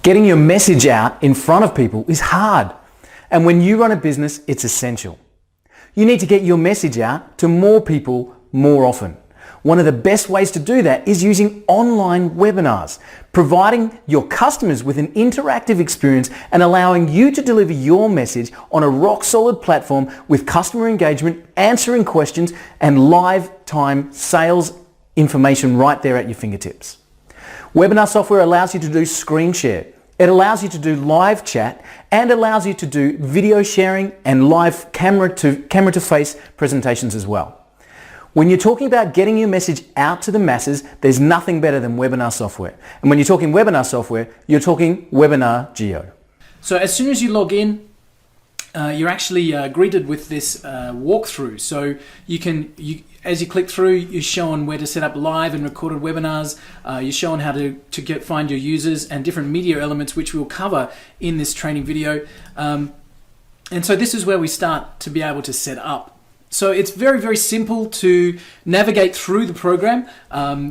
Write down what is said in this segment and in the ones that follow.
Getting your message out in front of people is hard. And when you run a business, it's essential. You need to get your message out to more people more often. One of the best ways to do that is using online webinars, providing your customers with an interactive experience and allowing you to deliver your message on a rock-solid platform with customer engagement, answering questions, and live-time sales information right there at your fingertips. Webinar software allows you to do screen share. It allows you to do live chat and allows you to do video sharing and live camera to face presentations as well. When you're talking about getting your message out to the masses, there's nothing better than webinar software. And when you're talking webinar software, you're talking Webinar JEO. So as soon as you log in, you're actually greeted with this walkthrough. So as you click through, you're shown where to set up live and recorded webinars. You're shown how to find your users and different media elements, which we'll cover in this training video. And so this is where we start to be able to set up. So it's very, very simple to navigate through the program.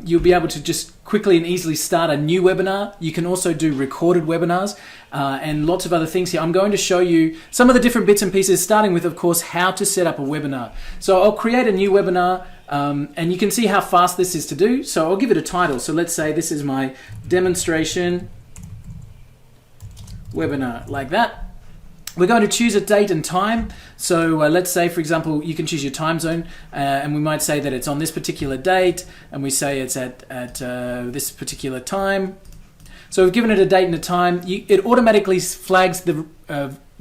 You'll be able to just quickly and easily start a new webinar. You can also do recorded webinars and lots of other things here. I'm going to show you some of the different bits and pieces, starting with, of course, how to set up a webinar. So I'll create a new webinar and you can see how fast this is to do. So I'll give it a title. So let's say this is my demonstration webinar, like that. We're going to choose a date and time. So let's say, for example, you can choose your time zone and we might say that it's on this particular date and we say it's at this particular time. So we've given it a date and a time. It automatically flags the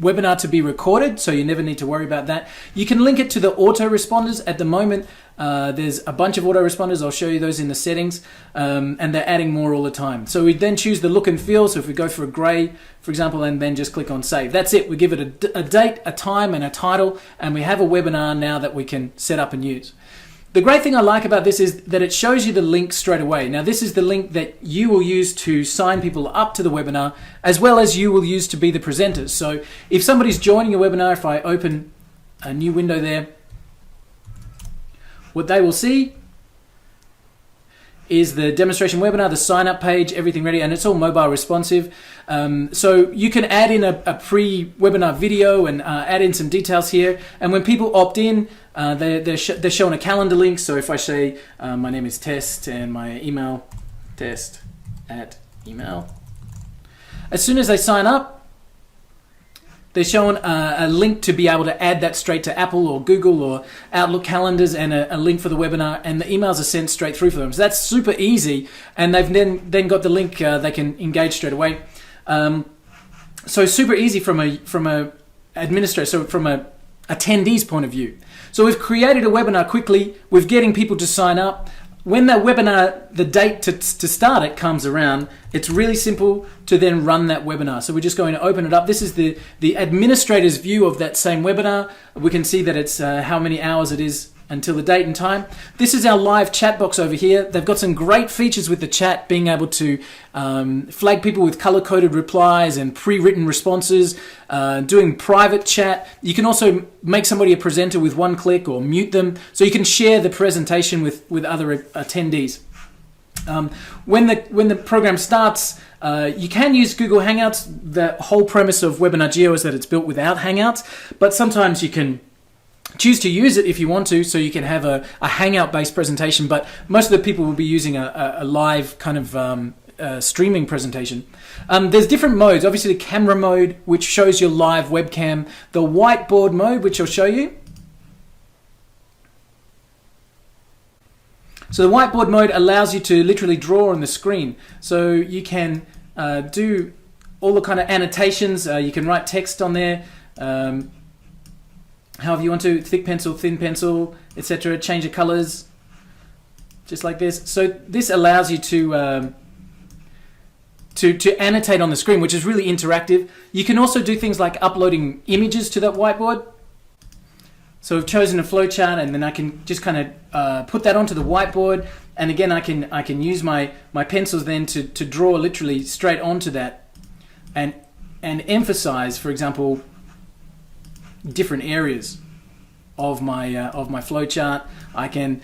webinar to be recorded, so you never need to worry about that. You can link it to the autoresponders. At the moment, there's a bunch of autoresponders. I'll show you those in the settings, and they're adding more all the time. So we then choose the look and feel. So if we go for a gray, for example, and then just click on save. That's it. We give it a date, a time, and a title, and we have a webinar now that we can set up and use. The great thing I like about this is that it shows you the link straight away. Now this is the link that you will use to sign people up to the webinar, as well as you will use to be the presenters. So if somebody's joining a webinar, if I open a new window there, what they will see is the demonstration webinar, the sign up page, everything ready, and it's all mobile responsive. So you can add in a pre-webinar video and add in some details here. And when people opt in, they're shown a calendar link. So if I say my name is Test and my email, test@email. As soon as they sign up, they're shown a link to be able to add that straight to Apple or Google or Outlook calendars and a link for the webinar, and the emails are sent straight through for them. So that's super easy, and they've then got the link they can engage straight away. So super easy from a administrator, so from a attendee's point of view. So we've created a webinar quickly. We're getting people to sign up. When the webinar, the date to start it comes around, it's really simple to then run that webinar. So we're just going to open it up. This is the administrator's view of that same webinar. We can see that it's how many hours it is until the date and time. This is our live chat box over here. They've got some great features with the chat, being able to flag people with color-coded replies and pre-written responses, doing private chat. You can also make somebody a presenter with one click or mute them, so you can share the presentation with other attendees. When the program starts, you can use Google Hangouts. The whole premise of Webinar JEO is that it's built without Hangouts, but sometimes you can choose to use it if you want to, so you can have a Hangout-based presentation, but most of the people will be using a live kind of streaming presentation. There's different modes. Obviously the camera mode, which shows your live webcam, the whiteboard mode, which I'll show you. So the whiteboard mode allows you to literally draw on the screen. So you can do all the kind of annotations. You can write text on there, however you want to, thick pencil, thin pencil, etc. Change the colors, just like this. So this allows you to annotate on the screen, which is really interactive. You can also do things like uploading images to that whiteboard. So we've chosen a flowchart, and then I can just kind of put that onto the whiteboard. And again, I can use my pencils then to draw literally straight onto that, and emphasize, for example, different areas of my flowchart. I can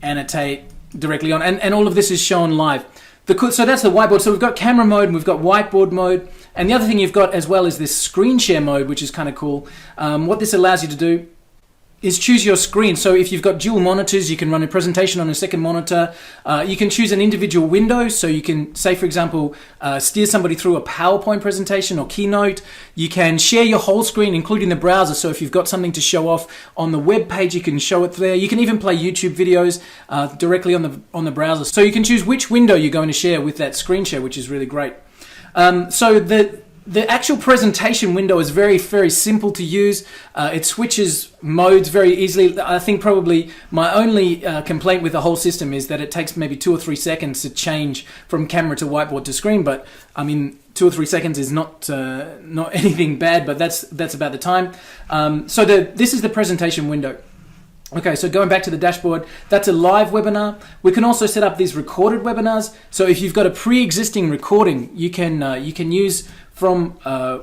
annotate directly on, and all of this is shown live. So that's the whiteboard. So we've got camera mode and we've got whiteboard mode. And the other thing you've got as well is this screen share mode, which is kind of cool. What this allows you to do is choose your screen. So if you've got dual monitors, you can run a presentation on a second monitor. You can choose an individual window. So you can, say, for example, steer somebody through a PowerPoint presentation or Keynote. You can share your whole screen, including the browser. So if you've got something to show off on the web page, you can show it there. You can even play YouTube videos directly on the browser. So you can choose which window you're going to share with that screen share, which is really great. So the actual presentation window is very, very simple to use. It switches modes very easily. I think probably my only complaint with the whole system is that it takes maybe 2 or 3 seconds to change from camera to whiteboard to screen. But I mean, 2 or 3 seconds is not anything bad, but that's about the time. So this is the presentation window. Okay, so going back to the dashboard, that's a live webinar. We can also set up these recorded webinars. So if you've got a pre-existing recording, you can use from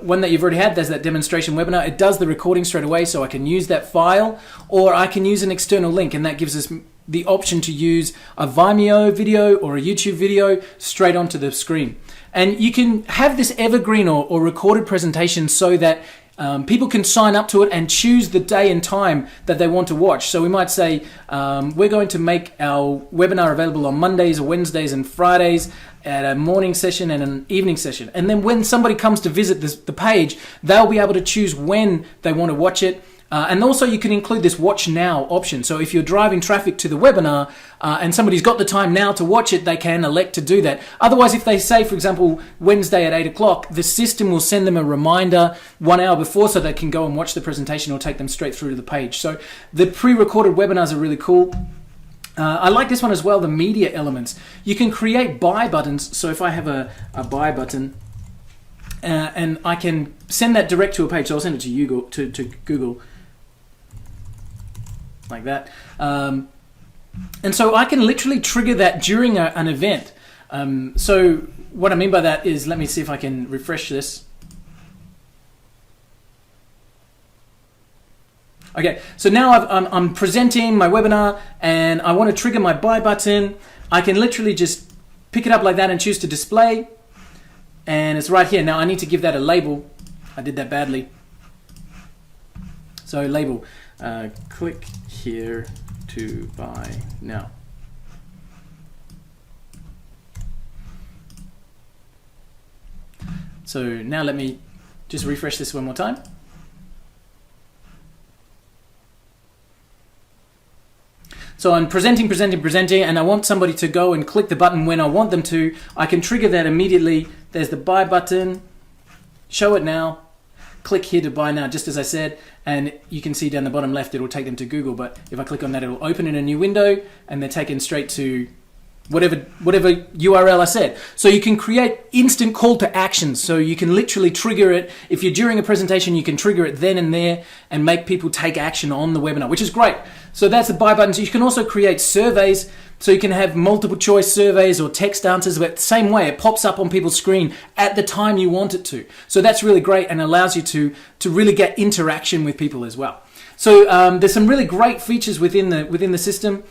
one that you've already had. There's that demonstration webinar. It does the recording straight away, so I can use that file, or I can use an external link, and that gives us the option to use a Vimeo video or a YouTube video straight onto the screen. And you can have this evergreen or recorded presentation so that people can sign up to it and choose the day and time that they want to watch. So we might say, we're going to make our webinar available on Mondays or Wednesdays and Fridays at a morning session and an evening session. And then when somebody comes to visit the page, they'll be able to choose when they want to watch it. And also you can include this watch now option. So if you're driving traffic to the webinar and somebody's got the time now to watch it, they can elect to do that. Otherwise, if they say, for example, Wednesday at 8 o'clock, the system will send them a reminder 1 hour before so they can go and watch the presentation or take them straight through to the page. So the pre-recorded webinars are really cool. I like this one as well, the media elements. You can create buy buttons. So if I have a buy button, and I can send that direct to a page. So I'll send it to Google. Like that. And so I can literally trigger that during an event. So what I mean by that is, let me see if I can refresh this. Okay, so now I'm presenting my webinar and I want to trigger my buy button. I can literally just pick it up like that and choose to display. And it's right here. Now I need to give that a label. I did that badly. So label, click here to buy now. So now let me just refresh this one more time. So I'm presenting, and I want somebody to go and click the button when I want them to. I can trigger that immediately. There's the buy button, show it now, click here to buy now, just as I said, and you can see down the bottom left, it'll take them to Google, but if I click on that, it'll open in a new window, and they're taken straight to whatever URL I said. So you can create instant call to actions. So you can literally trigger it. If you're during a presentation, you can trigger it then and there and make people take action on the webinar, which is great. So that's the buy buttons. You can also create surveys. So you can have multiple choice surveys or text answers, but the same way it pops up on people's screen at the time you want it to. So that's really great and allows you to really get interaction with people as well. So there's some really great features within the system.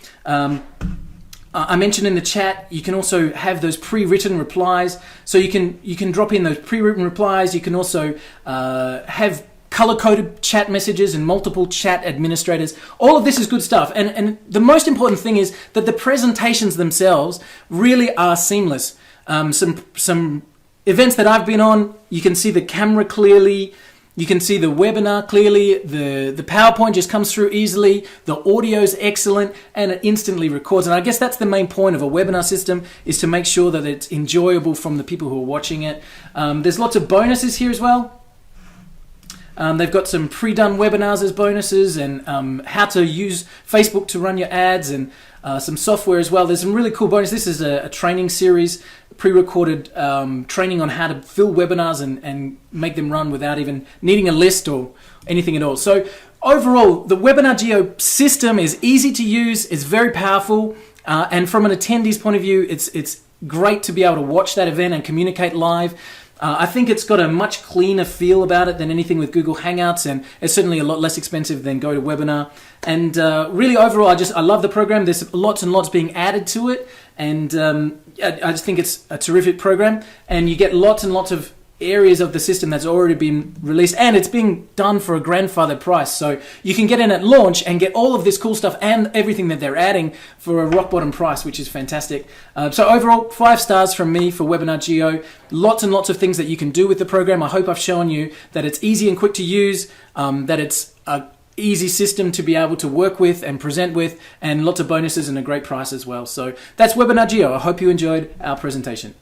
I mentioned in the chat, you can also have those pre-written replies. So you can drop in those pre-written replies. You can also have color-coded chat messages and multiple chat administrators. All of this is good stuff. And the most important thing is that the presentations themselves really are seamless. Some events that I've been on, you can see the camera clearly. You can see the webinar clearly, the PowerPoint just comes through easily, the audio is excellent, and it instantly records. And I guess that's the main point of a webinar system, is to make sure that it's enjoyable from the people who are watching it. There's lots of bonuses here as well. They've got some pre-done webinars as bonuses, and how to use Facebook to run your ads, and some software as well. There's some really cool bonuses. This is a training series, pre-recorded training on how to fill webinars and make them run without even needing a list or anything at all. So overall, the Webinar JEO system is easy to use, it's very powerful, and from an attendee's point of view, it's great to be able to watch that event and communicate live. I think it's got a much cleaner feel about it than anything with Google Hangouts, and it's certainly a lot less expensive than GoToWebinar. And really, overall, I love the program. There's lots and lots being added to it, and I just think it's a terrific program. And you get lots and lots of areas of the system that's already been released, and it's being done for a grandfather price, so you can get in at launch and get all of this cool stuff and everything that they're adding for a rock bottom price, which is fantastic. So overall, 5 stars from me for Webinar JEO. Lots and lots of things that you can do with the program. I hope I've shown you that it's easy and quick to use, that it's a easy system to be able to work with and present with, and lots of bonuses and a great price as well. So that's Webinar JEO. I hope you enjoyed our presentation.